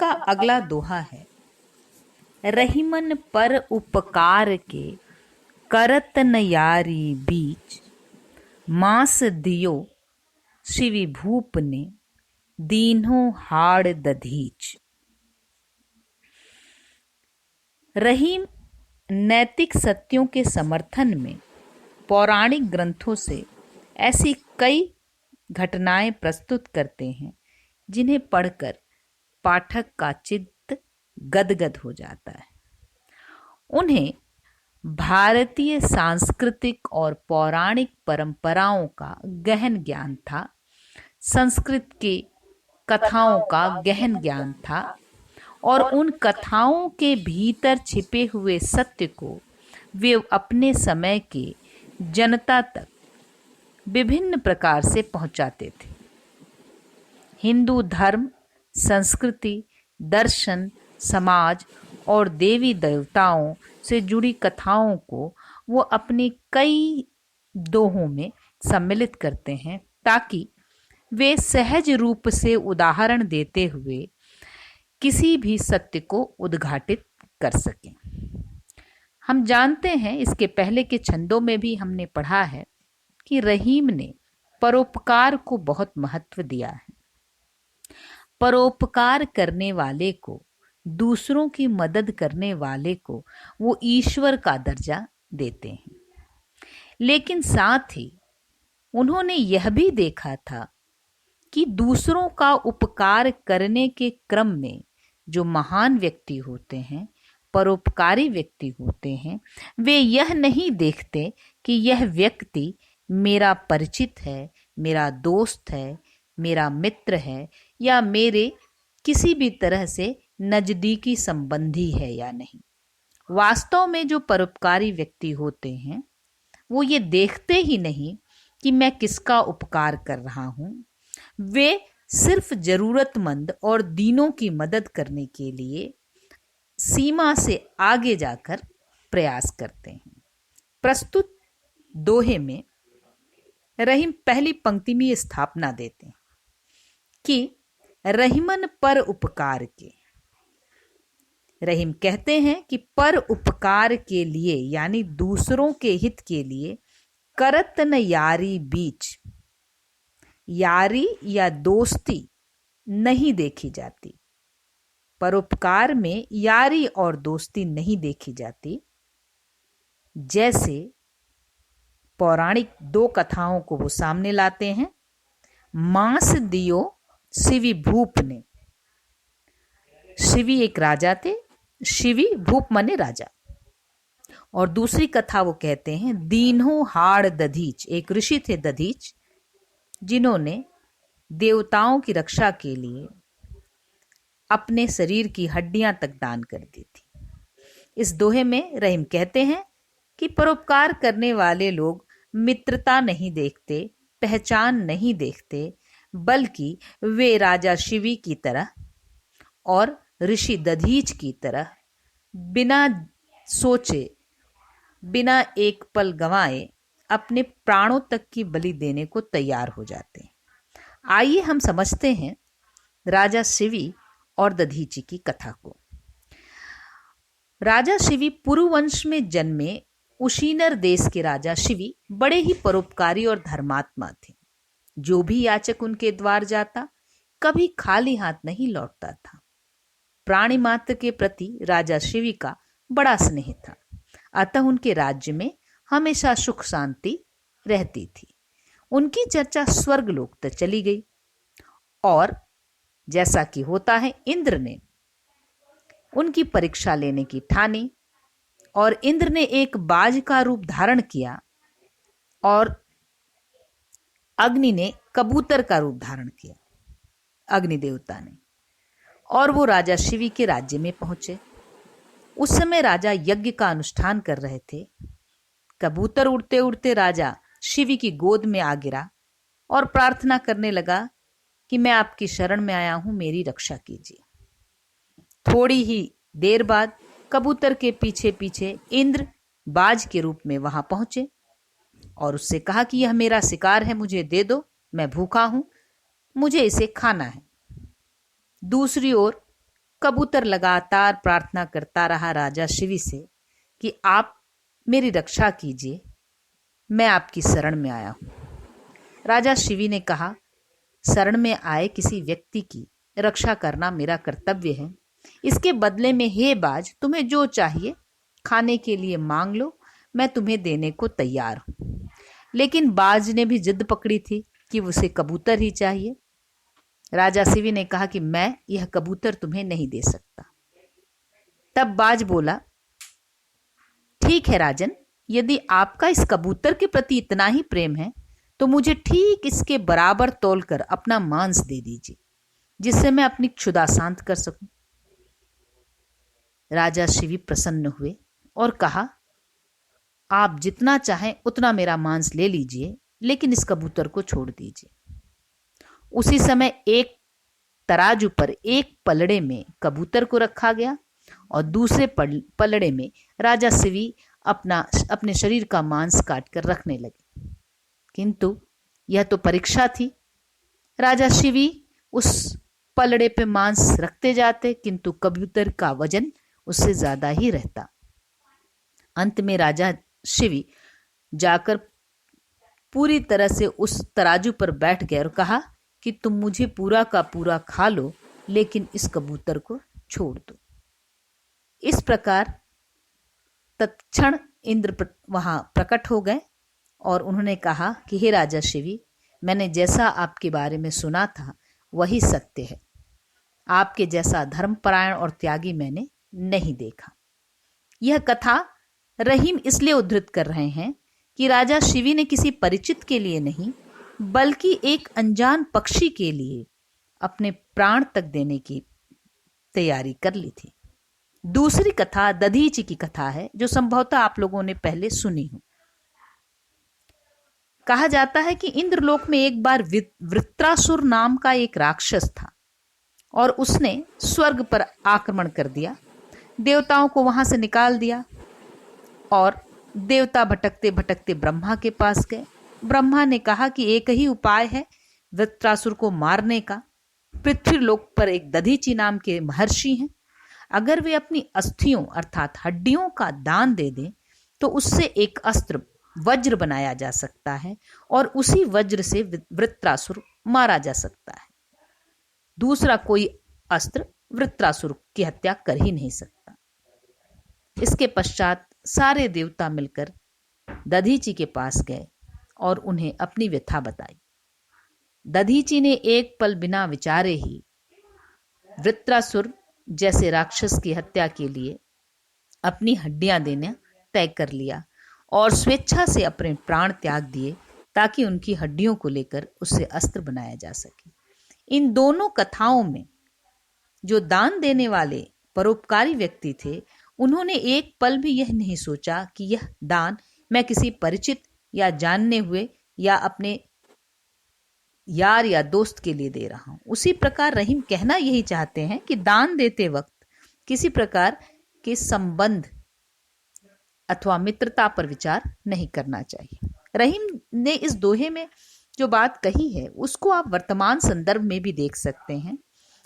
इसका अगला दोहा है, रहीमन पर उपकार के करत न यारी बीच, मांस दियो शिवी भूप ने दीन्हों हाड़ दधीच। रहीम नैतिक सत्यों के समर्थन में पौराणिक ग्रंथों से ऐसी कई घटनाएं प्रस्तुत करते हैं जिन्हें पढ़कर पाठक का चित्त गदगद हो जाता है। उन्हें भारतीय सांस्कृतिक और पौराणिक परंपराओं का गहन ज्ञान था, संस्कृत की कथाओं का गहन ज्ञान था और उन कथाओं के भीतर छिपे हुए सत्य को वे अपने समय के जनता तक विभिन्न प्रकार से पहुंचाते थे। हिंदू धर्म, संस्कृति, दर्शन, समाज और देवी देवताओं से जुड़ी कथाओं को वो अपने कई दोहों में सम्मिलित करते हैं ताकि वे सहज रूप से उदाहरण देते हुए किसी भी सत्य को उद्घाटित कर सकें। हम जानते हैं, इसके पहले के छंदों में भी हमने पढ़ा है कि रहीम ने परोपकार को बहुत महत्व दिया है। परोपकार करने वाले को, दूसरों की मदद करने वाले को वो ईश्वर का दर्जा देते हैं। लेकिन साथ ही उन्होंने यह भी देखा था कि दूसरों का उपकार करने के क्रम में जो महान व्यक्ति होते हैं, परोपकारी व्यक्ति होते हैं, वे यह नहीं देखते कि यह व्यक्ति मेरा परिचित है, मेरा दोस्त है, मेरा मित्र है या मेरे किसी भी तरह से नजदीकी संबंधी है या नहीं। वास्तव में जो परोपकारी व्यक्ति होते हैं वो ये देखते ही नहीं कि मैं किसका उपकार कर रहा हूं। वे सिर्फ जरूरतमंद और दीनों की मदद करने के लिए सीमा से आगे जाकर प्रयास करते हैं। प्रस्तुत दोहे में रहीम पहली पंक्ति में स्थापना देते हैं कि रहीमन पर उपकार के। रहीम कहते हैं कि पर उपकार के लिए यानी दूसरों के हित के लिए करत न यारी बीच, यारी या दोस्ती नहीं देखी जाती। परोपकार में यारी और दोस्ती नहीं देखी जाती। जैसे पौराणिक दो कथाओं को वो सामने लाते हैं, मांस दियो शिवी भूप ने। शिवी एक राजा थे, शिवी भूप माने राजा। और दूसरी कथा वो कहते हैं, दीन्हों हाड़ दधीच। एक ऋषि थे दधीच, जिन्होंने देवताओं की रक्षा के लिए अपने शरीर की हड्डियां तक दान कर दी थी। इस दोहे में रहीम कहते हैं कि परोपकार करने वाले लोग मित्रता नहीं देखते, पहचान नहीं देखते, बल्कि वे राजा शिवी की तरह और ऋषि दधीच की तरह बिना सोचे, बिना एक पल गंवाए अपने प्राणों तक की बलि देने को तैयार हो जाते हैं। आइए हम समझते हैं राजा शिवी और दधीची की कथा को। राजा शिवी पुरुवंश में जन्मे उशीनर देश के राजा शिवी बड़े ही परोपकारी और धर्मात्मा थे। जो भी याचक उनके द्वार जाता कभी खाली हाथ नहीं लौटता था। प्राणी मात्र के प्रति राजा शिवी का बड़ा स्नेह था, अतः उनके राज्य में हमेशा सुख शांति रहती थी। उनकी चर्चा स्वर्गलोक तक चली गई और जैसा कि होता है, इंद्र ने उनकी परीक्षा लेने की ठानी और इंद्र ने एक बाज का रूप धारण किया और अग्नि ने कबूतर का रूप धारण किया, अग्नि देवता ने, और वो राजा शिवी के राज्य में पहुंचे। उस समय राजा यज्ञ का अनुष्ठान कर रहे थे। कबूतर उड़ते उड़ते राजा शिवी की गोद में आ गिरा और प्रार्थना करने लगा कि मैं आपकी शरण में आया हूं, मेरी रक्षा कीजिए। थोड़ी ही देर बाद कबूतर के पीछे पीछे इंद्र बाज के रूप में वहां पहुंचे और उससे कहा कि यह मेरा शिकार है, मुझे दे दो, मैं भूखा हूं, मुझे इसे खाना है। दूसरी ओर कबूतर लगातार प्रार्थना करता रहा राजा शिवी से कि आप मेरी रक्षा कीजिए, मैं आपकी शरण में आया हूं। राजा शिवी ने कहा, शरण में आए किसी व्यक्ति की रक्षा करना मेरा कर्तव्य है। इसके बदले में हे बाज, तुम्हें जो चाहिए खाने के लिए मांग लो, मैं तुम्हें देने को तैयार हूं। लेकिन बाज ने भी जिद पकड़ी थी कि उसे कबूतर ही चाहिए। राजा शिवी ने कहा कि मैं यह कबूतर तुम्हें नहीं दे सकता। तब बाज बोला, ठीक है राजन, यदि आपका इस कबूतर के प्रति इतना ही प्रेम है तो मुझे ठीक इसके बराबर तौलकर अपना मांस दे दीजिए, जिससे मैं अपनी क्षुधा शांत कर सकूं। राजा शिवी प्रसन्न हुए और कहा, आप जितना चाहें उतना मेरा मांस ले लीजिए, लेकिन इस कबूतर को छोड़ दीजिए। उसी समय एक तराजू पर एक पलड़े में कबूतर को रखा गया और दूसरे पलड़े में राजा शिवी अपने शरीर का मांस काटकर रखने लगे। किंतु यह तो परीक्षा थी। राजा शिवी उस पलड़े पे मांस रखते जाते, किंतु कबूतर का वजन उससे ज्यादा ही रहता। अंत में राजा शिवी जाकर पूरी तरह से उस तराजू पर बैठ गए और कहा कि तुम मुझे पूरा का पूरा खा लो, लेकिन इस कबूतर को छोड़ दो। इस प्रकार तत्क्षण इंद्र वहां प्रकट हो गए और उन्होंने कहा कि हे राजा शिवी, मैंने जैसा आपके बारे में सुना था वही सत्य है। आपके जैसा धर्मपरायण और त्यागी मैंने नहीं देखा। यह कथा रहीम इसलिए उद्धृत कर रहे हैं कि राजा शिवी ने किसी परिचित के लिए नहीं, बल्कि एक अनजान पक्षी के लिए अपने प्राण तक देने की तैयारी कर ली थी। दूसरी कथा दधीचि की कथा है, जो संभवतः आप लोगों ने पहले सुनी हो। कहा जाता है कि इंद्रलोक में एक बार वृत्रासुर नाम का एक राक्षस था और उसने स्वर्ग पर आक्रमण कर दिया, देवताओं को वहां से निकाल दिया और देवता भटकते भटकते ब्रह्मा के पास गए। ब्रह्मा ने कहा कि एक ही उपाय है वृत्रासुर को मारने का। पृथ्वी लोक पर एक दधीचि नाम के महर्षि हैं, अगर वे अपनी अस्थियों अर्थात हड्डियों का दान दे दें तो उससे एक अस्त्र वज्र बनाया जा सकता है और उसी वज्र से वृत्रासुर मारा जा सकता है। दूसरा कोई अस्त्र वृत्रासुर की हत्या कर ही नहीं सकता। इसके पश्चात सारे देवता मिलकर दधीचि के पास गए और उन्हें अपनी व्यथा बताई। दधीचि ने एक पल बिना विचारे ही वृत्रासुर जैसे राक्षस की हत्या के लिए अपनी हड्डियां देना तय कर लिया और स्वेच्छा से अपने प्राण त्याग दिए ताकि उनकी हड्डियों को लेकर उससे अस्त्र बनाया जा सके। इन दोनों कथाओं में जो दान देने वाले परोपकारी व्यक्ति थे, उन्होंने एक पल भी यह नहीं सोचा कि यह दान मैं किसी परिचित या जानने हुए या अपने यार या दोस्त के लिए दे रहा हूं। उसी प्रकार रहीम कहना यही चाहते हैं कि दान देते वक्त किसी प्रकार के संबंध अथवा मित्रता पर विचार नहीं करना चाहिए। रहीम ने इस दोहे में जो बात कही है उसको आप वर्तमान संदर्भ में भी देख सकते हैं।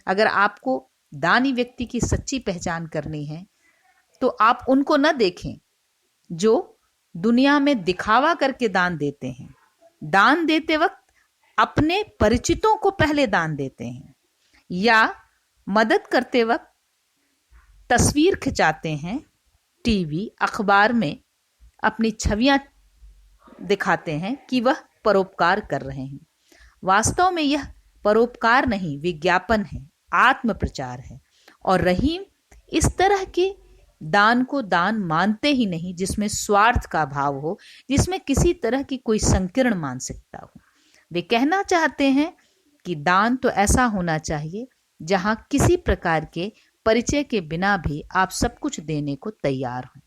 अगर आपको दानी व्यक्ति की सच्ची पहचान करनी है तो आप उनको न देखें जो दुनिया में दिखावा करके दान देते हैं। दान देते वक्त अपने परिचितों को पहले दान देते हैं या मदद करते वक्त तस्वीर खिंचाते हैं, टीवी अखबार में अपनी छवियां दिखाते हैं कि वह परोपकार कर रहे हैं। वास्तव में यह परोपकार नहीं, विज्ञापन है, आत्म प्रचार है। और रहीम इस तरह के दान को दान मानते ही नहीं जिसमें स्वार्थ का भाव हो, जिसमें किसी तरह की कोई संकीर्ण मानसिकता हो। वे कहना चाहते हैं कि दान तो ऐसा होना चाहिए जहां किसी प्रकार के परिचय के बिना भी आप सब कुछ देने को तैयार हो।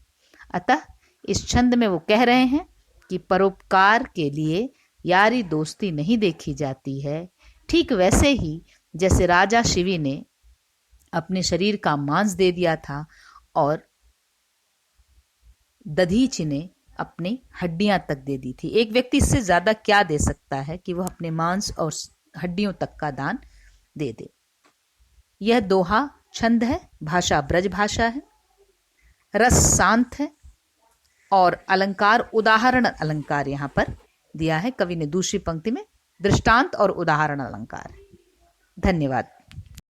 अतः इस छंद में वो कह रहे हैं कि परोपकार के लिए यारी दोस्ती नहीं देखी जाती है। ठीक वैसे ही जैसे राजा शिवी ने अपने शरीर का मांस दे दिया था और दधीचि ने अपनी हड्डियां तक दे दी थी। एक व्यक्ति इससे ज्यादा क्या दे सकता है कि वह अपने मांस और हड्डियों तक का दान दे दे। यह दोहा छंद है, भाषा ब्रज भाषा है, रस शांत है और अलंकार उदाहरण अलंकार यहां पर दिया है कवि ने दूसरी पंक्ति में, दृष्टांत और उदाहरण अलंकार। धन्यवाद।